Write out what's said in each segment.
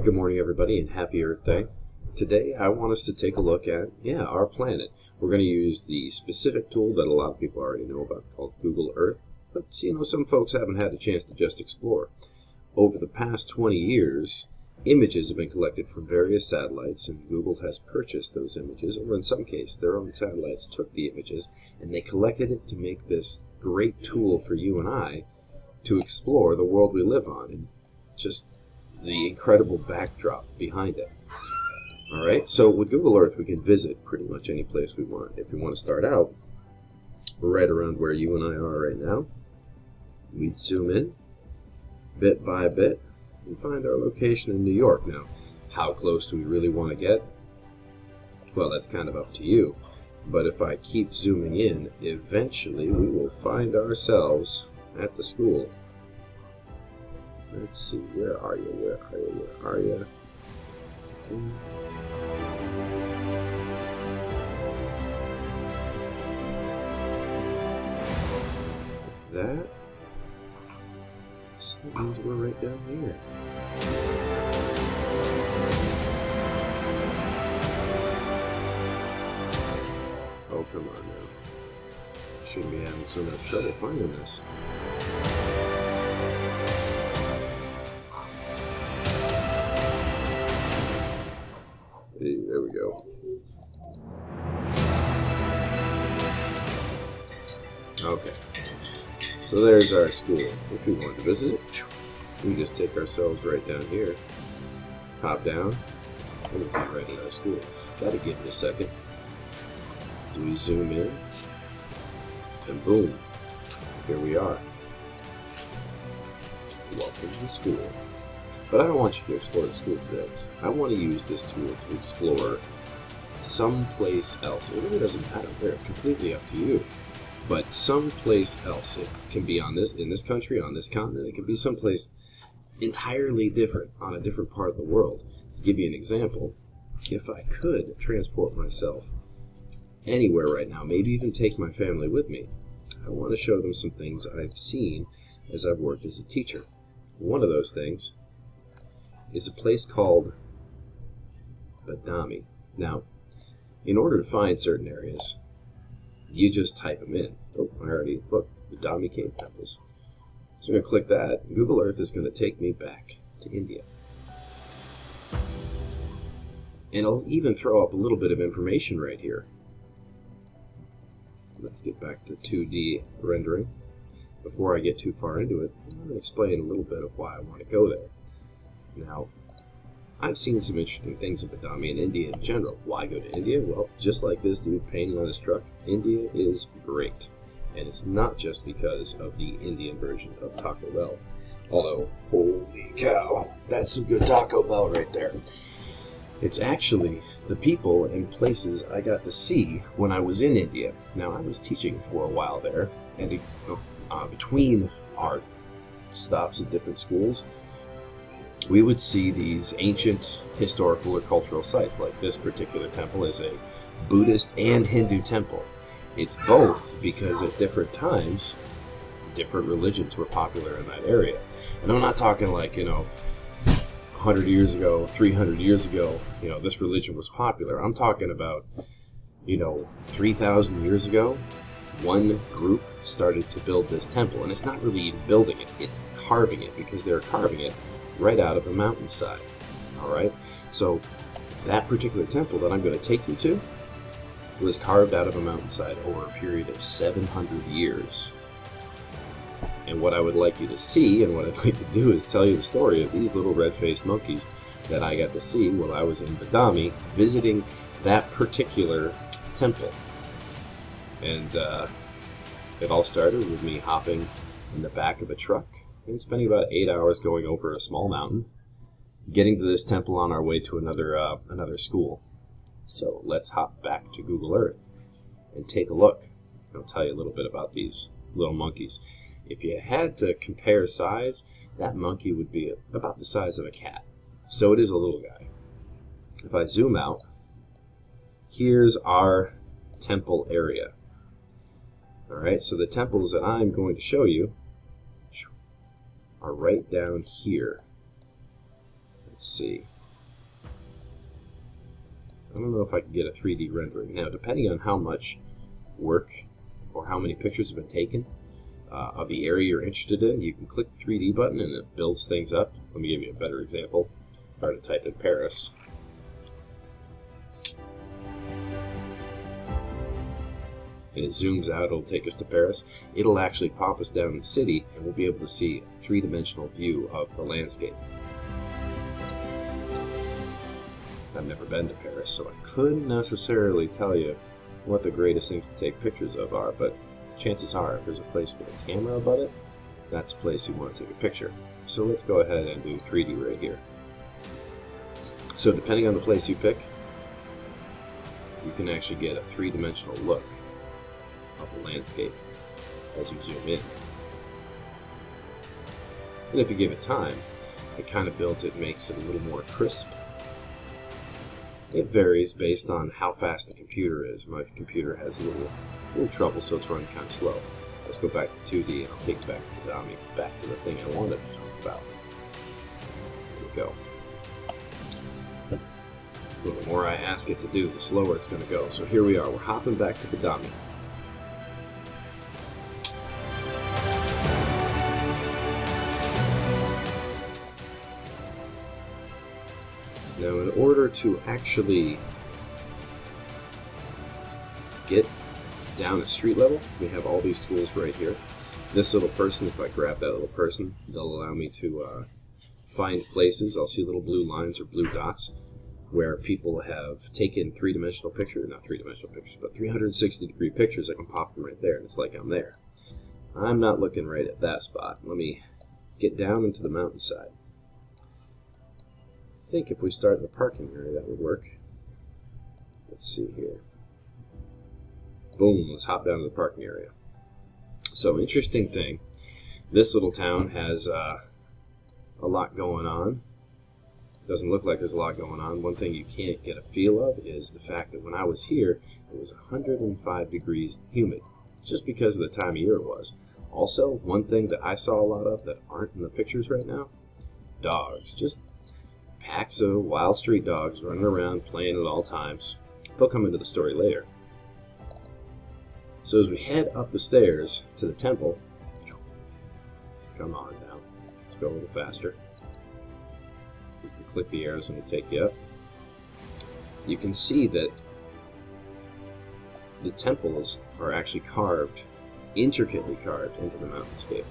Good morning, everybody, and happy Earth Day. Today, I want us to take a look at, our planet. We're going to use the specific tool that a lot of people already know about called Google Earth, but, some folks haven't had a chance to just explore. Over the past 20 years, images have been collected from various satellites, and Google has purchased those images, or in some cases, their own satellites took the images, and they collected it to make this great tool for you and I to explore the world we live on, and just the incredible backdrop behind it. Alright, so with Google Earth we can visit pretty much any place we want. If we want to start out right around where you and I are right now, we'd zoom in bit by bit and find our location in New York. Now, how close do we really want to get? Well, that's kind of up to you. But if I keep zooming in, eventually we will find ourselves at the school. Let's see, where are you? Where are you? That. So that means we're right down here. Oh, come on now. Shouldn't be having so much trouble finding this. There we go. Okay. So there's our school. If we want to visit it, we just take ourselves right down here, hop down, and we'll be right in our school. That'll give me a second. So we zoom in, and boom, here we are. Welcome to school. But I don't want you to explore the school today. I want to use this tool to explore someplace else. It really doesn't matter where. It's completely up to you. But someplace else. It can be in this country, on this continent. It can be someplace entirely different, on a different part of the world. To give you an example, if I could transport myself anywhere right now, maybe even take my family with me, I want to show them some things I've seen as I've worked as a teacher. One of those things is a place called Badami. Now, in order to find certain areas, you just type them in. Oh, I already looked. Badami Cave Temples. So I'm going to click that. Google Earth is going to take me back to India. And I'll even throw up a little bit of information right here. Let's get back to 2D rendering. Before I get too far into it, I'm going to explain a little bit of why I want to go there. Now, I've seen some interesting things in Badami and India in general. Why go to India? Well, just like this dude painting on his truck, India is great. And it's not just because of the Indian version of Taco Bell. Although, holy cow, that's some good Taco Bell right there. It's actually the people and places I got to see when I was in India. Now, I was teaching for a while there, and between our stops at different schools, we would see these ancient historical or cultural sites. Like this particular temple is a Buddhist and Hindu temple. It's both because at different times, different religions were popular in that area. And I'm not talking like, 100 years ago, 300 years ago, this religion was popular. I'm talking about, 3,000 years ago, one group started to build this temple. And it's not really even building it, it's carving it, because they're carving it right out of a mountainside. Alright? So that particular temple that I'm going to take you to was carved out of a mountainside over a period of 700 years. And what I would like you to see, and what I'd like to do, is tell you the story of these little red-faced monkeys that I got to see while I was in Badami visiting that particular temple. And it all started with me hopping in the back of a truck and spending about 8 hours going over a small mountain, getting to this temple on our way to another school. So let's hop back to Google Earth and take a look. I'll tell you a little bit about these little monkeys. If you had to compare size, that monkey would be about the size of a cat. So it is a little guy. If I zoom out, here's our temple area. Alright, so the temples that I'm going to show you are right down here. Let's see. I don't know if I can get a 3D rendering. Now, depending on how much work or how many pictures have been taken of the area you're interested in, you can click the 3D button and it builds things up. Let me give you a better example. If I were to type in Paris, and it zooms out, it'll take us to Paris. It'll actually pop us down in the city, and we'll be able to see a three-dimensional view of the landscape. I've never been to Paris, so I couldn't necessarily tell you what the greatest things to take pictures of are, but chances are, if there's a place with a camera above it, that's a place you want to take a picture. So let's go ahead and do 3D right here. So depending on the place you pick, you can actually get a three-dimensional look of the landscape as you zoom in. And if you give it time, it kind of builds it, makes it a little more crisp. It varies based on how fast the computer is. My computer has a little trouble, so it's running kind of slow. Let's go back to 2D, and I'll take it back to the dummy, back to the thing I wanted to talk about. There we go. Well, the more I ask it to do, the slower it's going to go. So here we are. We're hopping back to the dummy. Now, in order to actually get down at street level, we have all these tools right here. This little person, if I grab that little person, they'll allow me to find places. I'll see little blue lines or blue dots where people have taken three-dimensional pictures, not three-dimensional pictures, but 360-degree pictures. I can pop them right there, and it's like I'm there. I'm not looking right at that spot. Let me get down into the mountainside. I think if we start in the parking area, that would work. Let's see here. Boom, let's hop down to the parking area. So, interesting thing, this little town has a lot going on. Doesn't look like there's a lot going on. One thing you can't get a feel of is the fact that when I was here, it was 105 degrees humid, just because of the time of year it was. Also, one thing that I saw a lot of that aren't in the pictures right now, dogs. Just packs of wild street dogs running around playing at all times. They'll come into the story later. So as we head up the stairs to the temple, come on now, let's go a little faster. You can click the arrows and it'll take you up. You can see that the temples are actually carved, intricately carved into the mountainscape.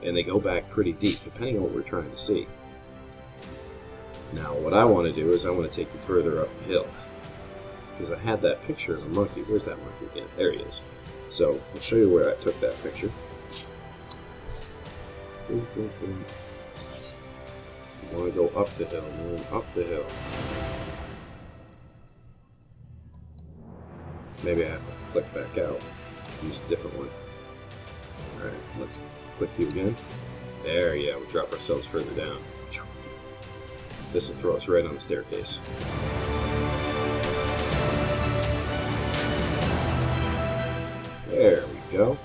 And they go back pretty deep, depending on what we're trying to see. Now, what I want to do is I want to take you further up the hill. Because I had that picture of a monkey. Where's that monkey again? There he is. So, I'll show you where I took that picture. You want to go up the hill, man, up the hill. Maybe I have to click back out. Use a different one. Alright, let's click you again. There, yeah, we drop ourselves further down. This will throw us right on the staircase. There we go.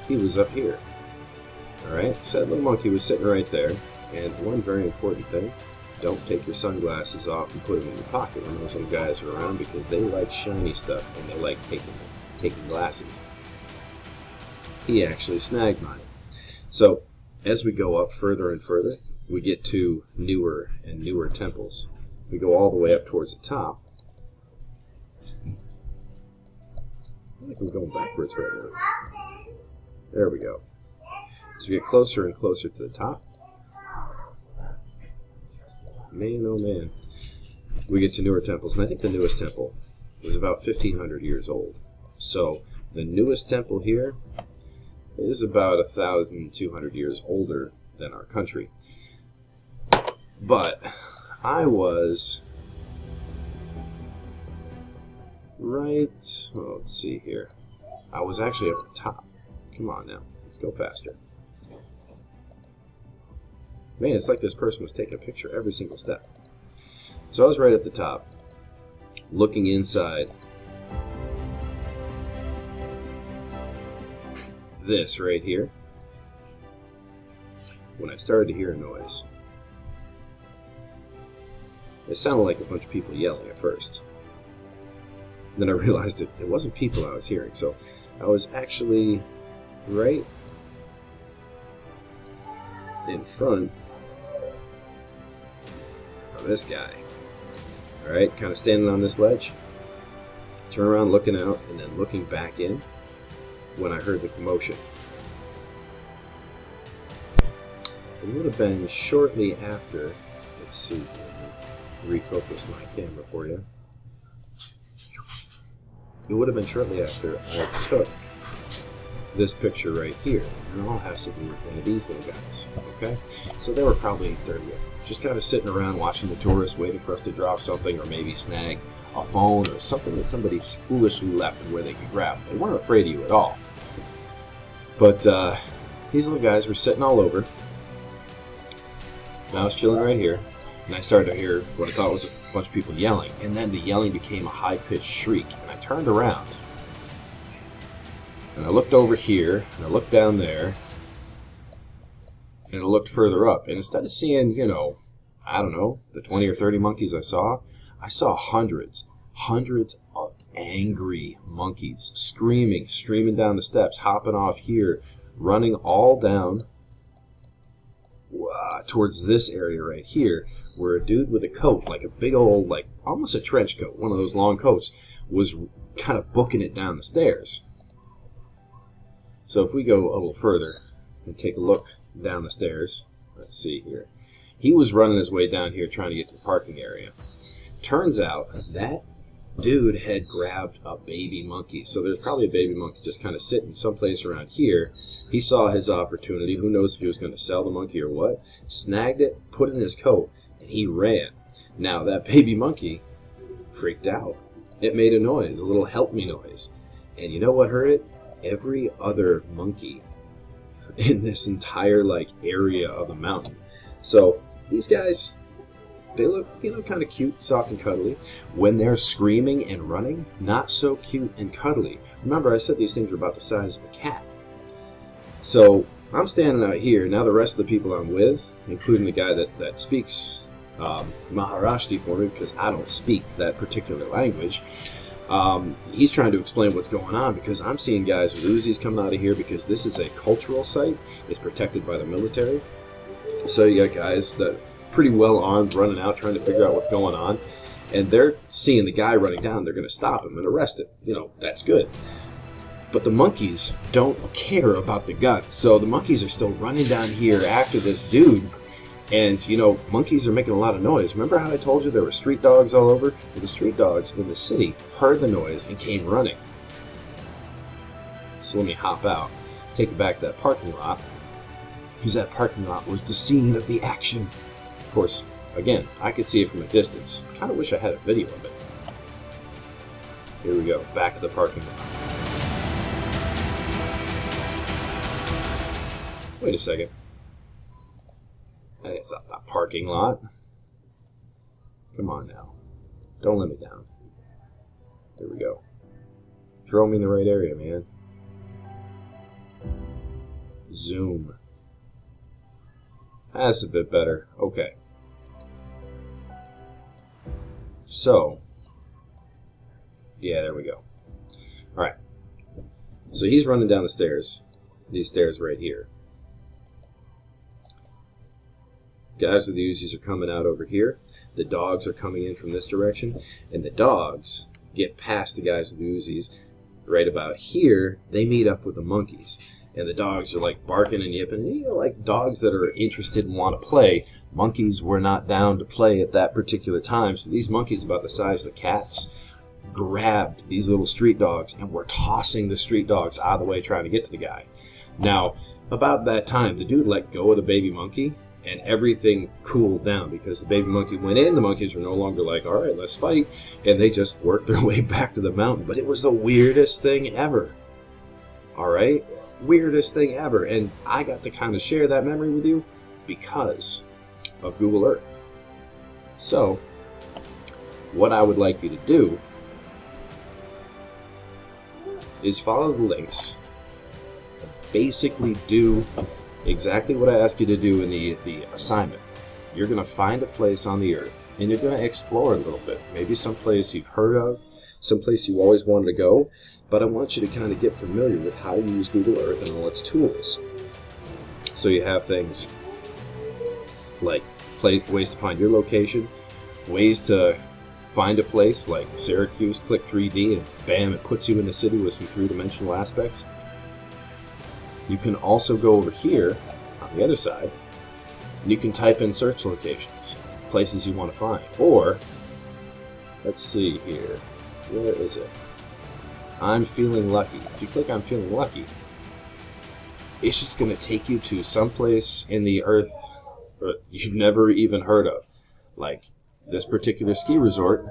He was up here. Alright, so that little monkey was sitting right there. And one very important thing, don't take your sunglasses off and put them in your pocket when those little guys are around, because they like shiny stuff and they like taking glasses. He actually snagged mine. So, as we go up further and further, we get to newer and newer temples. We go all the way up towards the top. I think I'm going backwards right now. There we go. As we get closer and closer to the top, man, oh man, we get to newer temples. And I think the newest temple was about 1,500 years old. So the newest temple here is about 1,200 years older than our country. But I was right, well, let's see here. I was actually up the top. Come on now, let's go faster. Man, it's like this person was taking a picture every single step. So I was right at the top, looking inside this right here, when I started to hear a noise. It sounded like a bunch of people yelling at first. Then I realized it wasn't people I was hearing, so I was actually right in front of this guy. Alright, kind of standing on this ledge, turn around looking out, and then looking back in when I heard the commotion. It would have been shortly after, let's see, refocus my camera for you. It would have been shortly after I took this picture right here, and it all has to do with one of these little guys, okay? So they were probably 30, just kind of sitting around watching the tourists, waiting for us to drop something, or maybe snag a phone or something that somebody foolishly left where they could grab. They weren't afraid of you at all. But these little guys were sitting all over. And I was chilling right here, and I started to hear what I thought was a bunch of people yelling, and then the yelling became a high-pitched shriek, and I turned around. And I looked over here, and I looked down there, and I looked further up. And instead of seeing, you know, I don't know, the 20 or 30 monkeys I saw hundreds of angry monkeys, streaming down the steps, hopping off here, running all down towards this area right here, where a dude with a coat, like a big old, like almost a trench coat, one of those long coats, was kind of booking it down the stairs. So if we go a little further and take a look down the stairs, let's see here. He was running his way down here trying to get to the parking area. Turns out that dude had grabbed a baby monkey. So there's probably a baby monkey just kind of sitting someplace around here. He saw his opportunity. Who knows if he was going to sell the monkey or what. Snagged it, put it in his coat, and he ran. Now that baby monkey freaked out. It made a noise, a little help me noise. And you know what heard it? Every other monkey in this entire area of the mountain. So these guys, they look, kind of cute, soft and cuddly. When they're screaming and running, not so cute and cuddly. Remember, I said these things were about the size of a cat. So I'm standing out here. Now the rest of the people I'm with, including the guy that speaks Maharashtra for me, because I don't speak that particular language, he's trying to explain what's going on, because I'm seeing guys with Uzis coming out of here, because this is a cultural site. It's protected by the military. So you got guys that pretty well armed running out trying to figure out what's going on, and they're seeing the guy running down. They're going to stop him and arrest him. That's good. But the monkeys don't care about the guns, so the monkeys are still running down here after this dude. And, monkeys are making a lot of noise. Remember how I told you there were street dogs all over? Well, the street dogs in the city heard the noise and came running. So let me hop out, take you back to that parking lot, because that parking lot was the scene of the action. Of course, again, I could see it from a distance. I kind of wish I had a video of it. Here we go, back to the parking lot. Wait a second. It's not the parking lot. Come on now. Don't let me down. Here we go. Throw me in the right area, man. Zoom. That's a bit better. Okay. So, yeah, there we go. Alright. So he's running down the stairs. These stairs right here. Guys with the Uzis are coming out over here. The dogs are coming in from this direction. And the dogs get past the guys with the Uzis. Right about here, they meet up with the monkeys. And the dogs are barking and yipping. Like dogs that are interested and want to play. Monkeys were not down to play at that particular time. So these monkeys, about the size of cats, grabbed these little street dogs and were tossing the street dogs out of the way trying to get to the guy. Now, about that time, the dude let go of the baby monkey. And everything cooled down, because the baby monkey went in. The monkeys were no longer like, all right, let's fight. And they just worked their way back to the mountain. But it was the weirdest thing ever. All right? Weirdest thing ever. And I got to kind of share that memory with you because of Google Earth. So, what I would like you to do is follow the links. Basically do exactly what I asked you to do in the assignment. you're going to find a place on the Earth, and you're going to explore a little bit. Maybe some place you've heard of, some place you always wanted to go, but I want you to kind of get familiar with how to use Google Earth and all its tools. So you have things like ways to find your location, ways to find a place like Syracuse, click 3D, and bam, it puts you in the city with some three-dimensional aspects. You can also go over here on the other side, and you can type in search locations, places you want to find. Or, let's see here, where is it? I'm feeling lucky. If you click on feeling lucky, it's just going to take you to someplace in the Earth you've never even heard of. Like this particular ski resort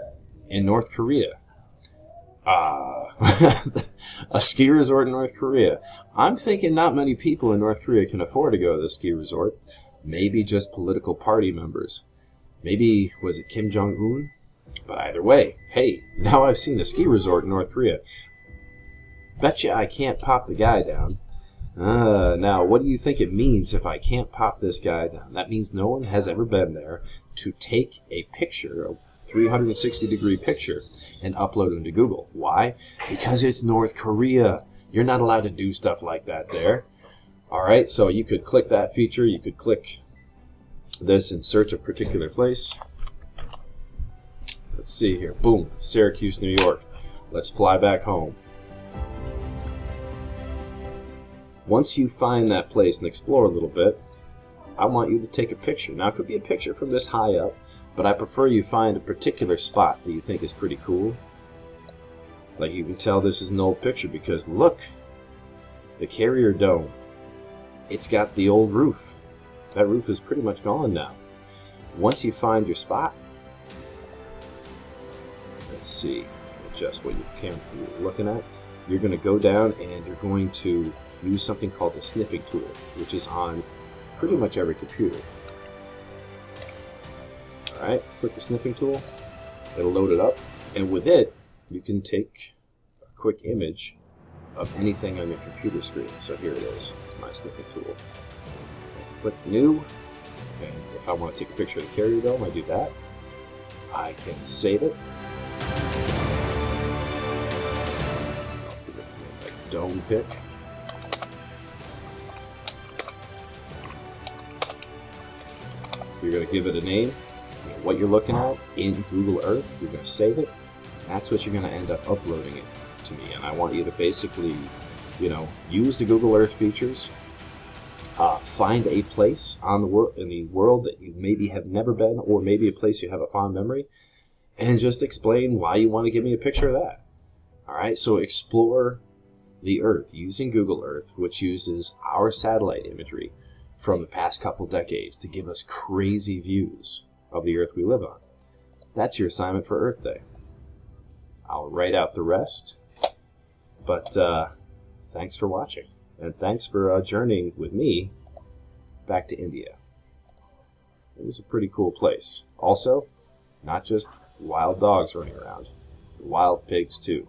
in North Korea. A ski resort in North Korea. I'm thinking not many people in North Korea can afford to go to the ski resort. Maybe just political party members. Maybe, was it Kim Jong-un? But either way, hey, now I've seen a ski resort in North Korea. Betcha I can't pop the guy down. Now, what do you think it means if I can't pop this guy down? That means no one has ever been there to take a picture, a 360-degree picture, and upload it into Google. Why? Because it's North Korea. You're not allowed to do stuff like that there. Alright, so you could click that feature, you could click this and search a particular place. Let's see here. Boom, Syracuse, New York. Let's fly back home. Once you find that place and explore a little bit, I want you to take a picture. Now, it could be a picture from this high up, but I prefer you find a particular spot that you think is pretty cool. Like you can tell this is an old picture because look, the carrier dome. It's got the old roof. That roof is pretty much gone now. Once you find your spot, let's see, adjust what you're looking at. You're going to go down and you're going to use something called the snipping tool, which is on pretty much every computer. Alright, click the snipping tool, it'll load it up, and with it, you can take a quick image of anything on your computer screen. So here it is, my snipping tool. Click new, and if I want to take a picture of the carrier dome, I do that. I can save it. I'll give it a dome pic. You're going to give it a name, what you're looking at in Google Earth. You're going to save it. That's what you're going to end up uploading it to me. And I want you to basically, use the Google Earth features. Find a place on in the world that you maybe have never been, or maybe a place you have a fond memory, and just explain why you want to give me a picture of that. All right, so explore the Earth using Google Earth, which uses our satellite imagery from the past couple decades to give us crazy views of the Earth we live on. That's your assignment for Earth Day. I'll write out the rest, but thanks for watching, and thanks for journeying with me back to India. It was a pretty cool place. Also, not just wild dogs running around, wild pigs too.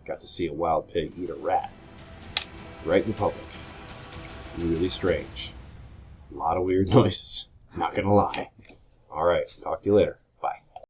Got to see a wild pig eat a rat right in public. Really strange. A lot of weird noises. Not gonna lie. Alright, talk to you later.